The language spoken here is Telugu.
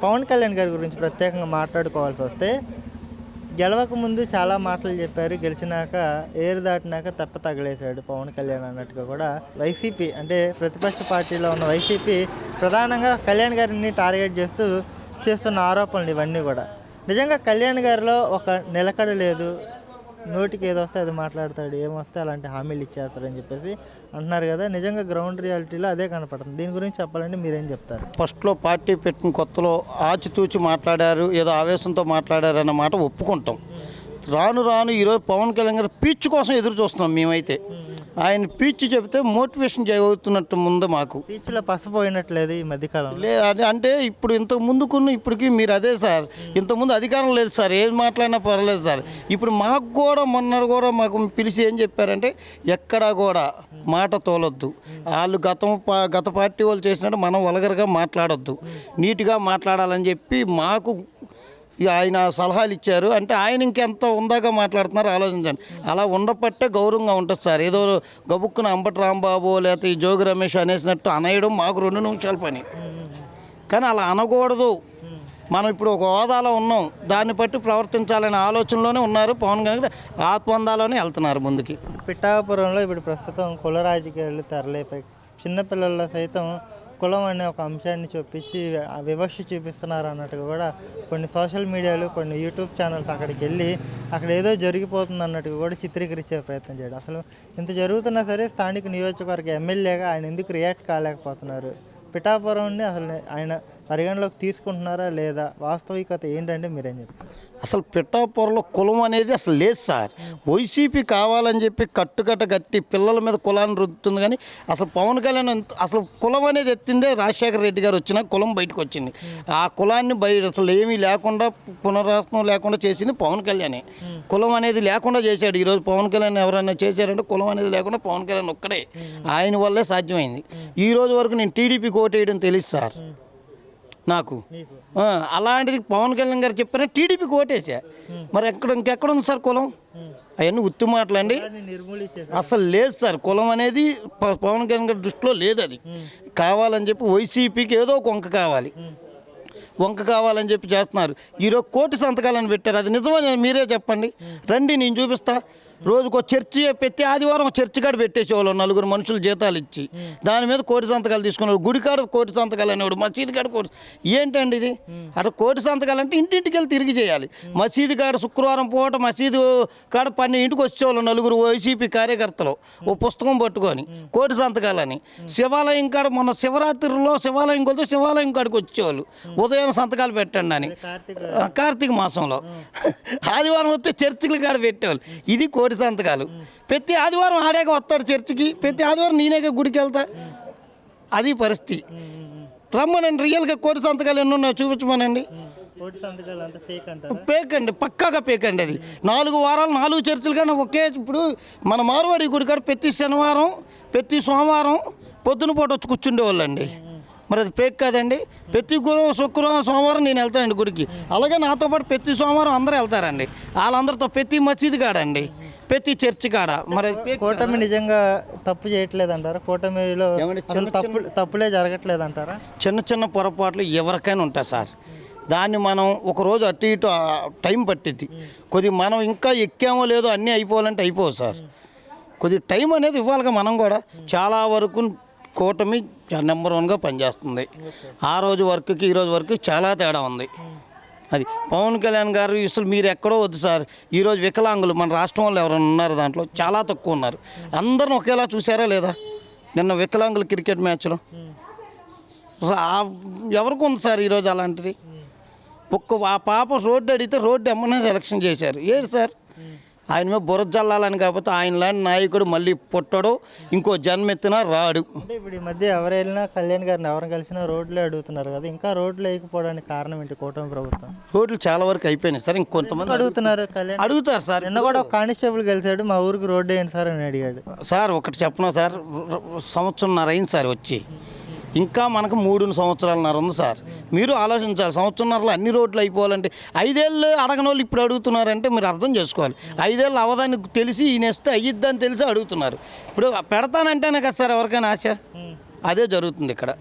పవన్ కళ్యాణ్ గారి గురించి ప్రత్యేకంగా మాట్లాడుకోవాల్సి వస్తే గెలవక ముందు చాలా మాటలు చెప్పారు. గెలిచినాక ఏరు దాటినాక తప్ప తగిలేశాడు పవన్ కళ్యాణ్ అన్నట్టుగా కూడా వైసీపీ అంటే ప్రతిపక్ష పార్టీలో ఉన్న వైసీపీ ప్రధానంగా కళ్యాణ్ గారిని టార్గెట్ చేస్తూ చేస్తున్న ఆరోపణలు ఇవన్నీ కూడా. నిజంగా కళ్యాణ్ గారిలో ఒక నిలకడ లేదు, నోటికి ఏదో వస్తే అది మాట్లాడతాడు, ఏమొస్తే అలాంటి హామీలు ఇచ్చేస్తారని చెప్పేసి అంటున్నారు కదా. నిజంగా గ్రౌండ్ రియాలిటీలో అదే కనపడుతుంది. దీని గురించి చెప్పాలంటే మీరేం చెప్తారు? ఫస్ట్లో పార్టీ పెట్టిన కొత్తలో ఆచితూచి మాట్లాడారు, ఏదో ఆవేశంతో మాట్లాడారు అన్న మాట ఒప్పుకుంటాం. రాను రాను ఈరోజు పవన్ కళ్యాణ్ గారు పీచ్ కోసం ఎదురు చూస్తున్నాం మేమైతే. ఆయన పీచ్ చెబితే మోటివేషన్ అవుతున్నట్టు ముందు మాకు పీచ్లో పసపోయినట్లేదు ఈ మధ్యకాలం. అంటే ఇప్పుడు ఇంతకు ముందుకున్న ఇప్పటికి మీరు అదే సార్, ఇంతకుముందు అధికారం లేదు సార్, ఏం మాట్లాడినా పర్లేదు సార్. ఇప్పుడు మాకు కూడా మొన్న కూడా మాకు పిలిచి ఏం చెప్పారంటే ఎక్కడా కూడా మాట తోలొద్దు, వాళ్ళు గత పార్టీ వాళ్ళు చేసినట్టు మనం వల్గర్గా మాట్లాడొద్దు, నీట్గా మాట్లాడాలని చెప్పి మాకు ఆయన సలహాలు ఇచ్చారు. అంటే ఆయన ఇంకెంత ఉందాగా మాట్లాడుతున్నారు ఆలోచించండి. అలా ఉండపట్టే గౌరవంగా ఉంటుంది సార్. ఏదో గబుక్కున అంబటి రాంబాబు లేకపోతే ఈ జోగి రమేష్ అనేసినట్టు అనేయడం మాకు 2 నిమిషాల పని. కానీ అలా అనకూడదు. మనం ఇప్పుడు ఒక హోదాలో ఉన్నాం, దాన్ని బట్టి ప్రవర్తించాలనే ఆలోచనలోనే ఉన్నారు పవన్ కళ్యాణ్. ఆత్మందాలోనే వెళ్తున్నారు ముందుకి. పిఠాపురంలో ఇప్పుడు ప్రస్తుతం కుల రాజకీయాలు తెరలేపాయి. చిన్నపిల్లల్లో సైతం కులం అనే ఒక అంశాన్ని చూపించి వివక్ష చూపిస్తున్నారు అన్నట్టుగా కూడా కొన్ని సోషల్ మీడియాలు, కొన్ని యూట్యూబ్ ఛానల్స్ అక్కడికి వెళ్ళి అక్కడ ఏదో జరిగిపోతుంది అన్నట్టుగా కూడా చిత్రీకరించే ప్రయత్నం చేయడం. అసలు ఇంత జరుగుతున్నా సరే స్థానిక నియోజకవర్గ ఎమ్మెల్యేగా ఆయన ఎందుకు రియాక్ట్ కాలేకపోతున్నారు? పిఠాపురంని అసలు ఆయన పరిగణలోకి తీసుకుంటున్నారా లేదా? వాస్తవికత ఏంటంటే మీరేం చెప్తారు? అసలు పిఠాపురంలో కులం అనేది అసలు లేదు సార్. వైసీపీ కావాలని చెప్పి కట్టి పిల్లల మీద కులాన్ని రుద్దుతుంది. కానీ అసలు పవన్ కళ్యాణ్ అసలు కులం అనేది ఎత్తిందే రాజశేఖర రెడ్డి గారు వచ్చిన కులం బయటకు వచ్చింది. ఆ కులాన్ని అసలు ఏమీ లేకుండా పునరాస్తం లేకుండా చేసింది పవన్ కళ్యాణే. కులం అనేది లేకుండా చేశాడు. ఈరోజు పవన్ కళ్యాణ్ ఎవరైనా చేశారంటే కులం అనేది లేకుండా పవన్ కళ్యాణ్ ఒక్కడే, ఆయన వల్లే సాధ్యమైంది. ఈ రోజు వరకు నేను టీడీపీకి ఓటేయడం తెలియదు సార్ నాకు. అలాంటిది పవన్ కళ్యాణ్ గారు చెప్పిన టీడీపీకి ఓటేసా. మరి ఇంకెక్కడ ఉంది సార్ కులం? అవన్నీ ఉత్తి మాటలండి. అసలు లేదు సార్, కులం అనేది పవన్ కళ్యాణ్ గారి దృష్టిలో లేదు. అది కావాలని చెప్పి వైసీపీకి ఏదో ఒక వంక కావాలని చెప్పి చేస్తున్నారు. ఈరోజు 1 కోటి సంతకాలను పెట్టారు. అది నిజమని మీరే చెప్పండి, రండి నేను చూపిస్తా. రోజుకో చర్చి పెట్టి ఆదివారం చర్చి కాడ పెట్టేసేవాళ్ళు 4 మనుషులు జీతాలు ఇచ్చి, దాని మీద 1 కోటి సంతకాలు తీసుకున్నారు. గుడి కాడ 1 కోటి సంతకాలు అనేవాడు, మసీదు కాడ 1 కోటి. ఏంటండి ఇది? అటు 1 కోటి సంతకాలు అంటే ఇంటింటికి వెళ్ళి తిరిగి చేయాలి. మసీదు కాడ శుక్రవారం పూట మసీదు కాడ 12ంటికి వచ్చేవాళ్ళు 4 వైసీపీ కార్యకర్తలు ఓ పుస్తకం పట్టుకొని 1 కోటి సంతకాలని. శివాలయం కాడ మొన్న శివరాత్రిలో శివాలయం కొలితే శివాలయం కాడికి వచ్చేవాళ్ళు ఉదయం సంతకాలు పెట్టండి అని, కార్తీక మాసంలో. ఆదివారం వస్తే చర్చిల కాడ పెట్టేవాళ్ళు. ఇది 1 కోటి సంతకాలు. ప్రతి ఆదివారం ఆడాక వస్తాడు చర్చికి, ప్రతి ఆదివారం నేనేగా గుడికి వెళ్తా. అది పరిస్థితి. రమ్మనండి, రియల్గా 1 కోటి సంతకాలు ఎన్ని ఉన్నాయో చూపించమనండి. పేక్ అండి, పక్కాగా పేక్ అండి. అది 4 వారాలు 4 చర్చిలు కానీ ఒకే. ఇప్పుడు మన మార్వాడి గుడి కాడ ప్రతి శనివారం ప్రతి సోమవారం పొద్దున పూట వచ్చి కూర్చుండేవాళ్ళు అండి. మరి అది పేక్ కాదండి? ప్రతి శుక్రవారం సోమవారం నేను వెళ్తానండి గుడికి. అలాగే నాతో పాటు ప్రతి సోమవారం అందరూ వెళ్తారండి. వాళ్ళందరితో ప్రతి మసీదు కాడండి, ప్రతి చర్చి కాడ. మరి కూటమి నిజంగా తప్పు చేయట్లేదు అంటారా? కూటమిలో తప్పులే జరగట్లేదు అంటారా? చిన్న పొరపాట్లు ఎవరికైనా ఉంటాయి సార్. దాన్ని మనం ఒకరోజు అటు ఇటు టైం పట్టిద్ది. కొద్దిగా మనం ఇంకా ఎక్కామో లేదో అన్నీ అయిపోవాలంటే అయిపోవు సార్. కొద్దిగా టైం అనేది ఇవ్వాలిగా మనం కూడా. చాలా వరకు కూటమి నెంబర్ 1గా పనిచేస్తుంది. ఆ రోజు వర్క్కి ఈ రోజు వర్క్కి చాలా తేడా ఉంది. అది పవన్ కళ్యాణ్ గారు అసలు మీరు ఎక్కడో వద్దు సార్. ఈరోజు వికలాంగులు మన రాష్ట్రం వాళ్ళు ఎవరైనా ఉన్నారు దాంట్లో? చాలా తక్కువ ఉన్నారు. అందరిని ఒకేలా చూసారా లేదా? నిన్న వికలాంగులు క్రికెట్ మ్యాచ్లో ఎవరికి ఉంది సార్ ఈరోజు అలాంటిది? ఆ పాప రోడ్డు అడిగితే రోడ్డు ఎమ్మనే సెలక్షన్ చేశారు. ఏది సార్? ఆయన మీద బురద జల్లాలని, కాకపోతే ఆయన లాంటి నాయకుడు మళ్ళీ పుట్టడు, ఇంకో జన్మెత్తినా రాడు. అంటే ఇప్పుడు ఈ మధ్య ఎవరు వెళ్ళినా కళ్యాణ్ గారిని ఎవరిని కలిసినా రోడ్లే అడుగుతున్నారు కదా. ఇంకా రోడ్లు వేయకపోవడానికి కారణం ఏంటి? కూటమి ప్రభుత్వం రోడ్లు చాలా వరకు అయిపోయినాయి సార్. ఇంకొంతమంది అడుగుతున్నారు. అడుగుతారు సార్. నిన్న కూడా ఒక కానిస్టేబుల్ కలిసాడు, మా ఊరికి రోడ్డు వేయండి సార్ అని అడిగాడు. సార్ ఒకటి చెప్పనా సార్, 1.5 సంవత్సరం అయింది సార్ వచ్చి. ఇంకా మనకు 3 సంవత్సరాలన్నర ఉంది సార్. మీరు ఆలోచించాలి, 1.5 సంవత్సరంలో అన్ని రోడ్లు అయిపోవాలంటే 5 ఏళ్ళు అడగని వాళ్ళు ఇప్పుడు అడుగుతున్నారంటే మీరు అర్థం చేసుకోవాలి. 5 ఏళ్ళు అవదాన్ని తెలిసి ఈయన వస్తే అయ్యిద్దని తెలిసి అడుగుతున్నారు. ఇప్పుడు పెడతానంటేనే కదా సార్ ఎవరికైనా ఆశ. అదే జరుగుతుంది ఇక్కడ.